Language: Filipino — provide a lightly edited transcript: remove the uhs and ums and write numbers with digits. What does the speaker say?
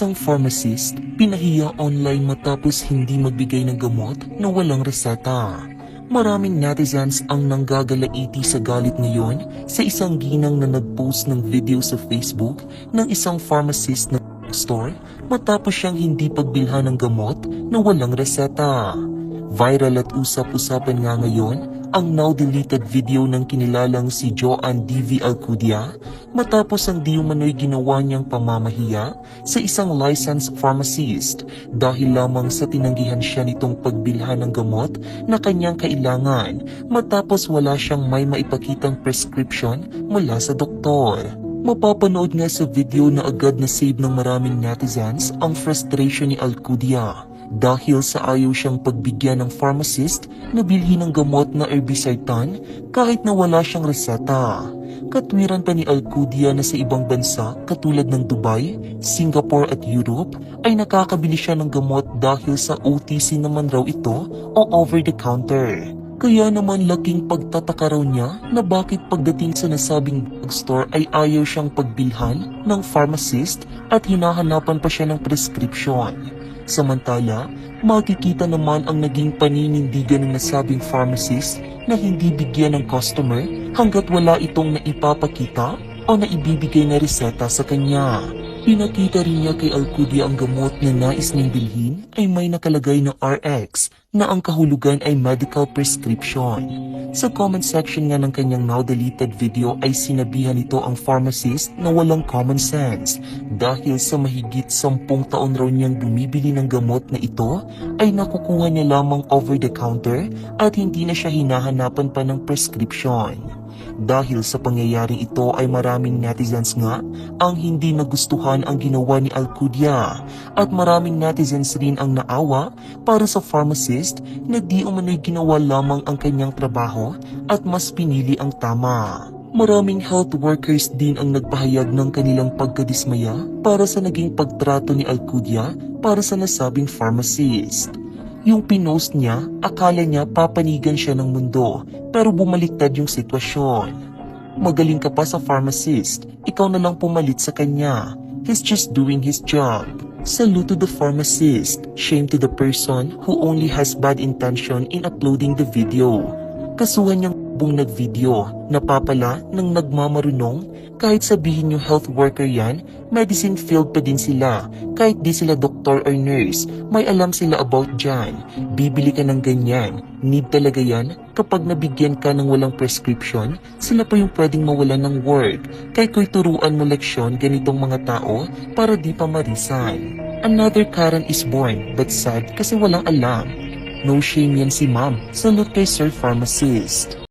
Isang pharmacist, pinahiya online matapos hindi magbigay ng gamot na walang reseta. Maraming netizens ang nanggagalaiti sa galit ngayon sa isang ginang na nag-post ng video sa Facebook ng isang pharmacist na store matapos siyang hindi pagbilhan ng gamot na walang reseta. Viral at usap-usapan nga ngayon ang now-deleted video ng kinilalang si Joan D.V. Alcudia matapos ang di umano'y ginawa niyang pamamahiya sa isang licensed pharmacist dahil lamang sa tinanggihan siya nitong pagbilhan ng gamot na kanyang kailangan matapos wala siyang may maipakitang prescription mula sa doktor. Mapapanood nga sa video na agad na save ng maraming netizens ang frustration ni Alcudia dahil sa ayaw siyang pagbigyan ng pharmacist na bilhin ng gamot na irbesartan kahit na wala siyang reseta. Katwiran pa ni Alcudia na sa ibang bansa katulad ng Dubai, Singapore at Europe ay nakakabili siya ng gamot dahil sa OTC naman raw ito o over the counter. Kaya naman laking pagtataka raw niya na bakit pagdating sa nasabing drugstore ay ayaw siyang pagbilhan ng pharmacist at hinahanapan pa siya ng prescription. Samantala, makikita naman ang naging paninindigan ng nasabing pharmacist na hindi bigyan ng customer hanggat wala itong naipapakita o naibibigay na reseta sa kanya. Pinakita rin niya kay Alcudia ang gamot na nais niyang bilhin ay may nakalagay na RX na ang kahulugan ay medical prescription. Sa comment section nga ng kanyang now-deleted video ay sinabihan nito ang pharmacist na walang common sense dahil sa mahigit 10 taon raw niyang bumibili ng gamot na ito ay nakukuha niya lamang over the counter at hindi na siya hinahanapan pa ng prescription. Dahil sa pangyayaring ito ay maraming netizens nga ang hindi nagustuhan ang ginawa ni Alcudia at maraming netizens rin ang naawa para sa pharmacist na di umano'y ginawa lamang ang kanyang trabaho at mas pinili ang tama. Maraming health workers din ang nagpahayag ng kanilang pagkadismaya para sa naging pagtrato ni Alcudia para sa nasabing pharmacist. Yung pinost niya, akala niya papanigan siya ng mundo, pero bumaliktad yung sitwasyon. Magaling ka pa sa pharmacist, ikaw na lang pumalit sa kanya. He's just doing his job. Salute to the pharmacist, shame to the person who only has bad intention in uploading the video. Kasuhan niyang nag-video, napapala ng nagmamarunong, kahit sabihin yung health worker yan, medicine field pa din sila, kahit di sila doktor or nurse, may alam sila about dyan, bibili ka ng ganyan, need talaga yan, kapag nabigyan ka ng walang prescription, sila pa yung pwedeng mawalan ng work, kaya ko'y turuan mo leksyon ganitong mga tao para di pa marisan. Another Karen is born, but sad kasi walang alam. No shame yan si ma'am, salute kay Sir Pharmacist.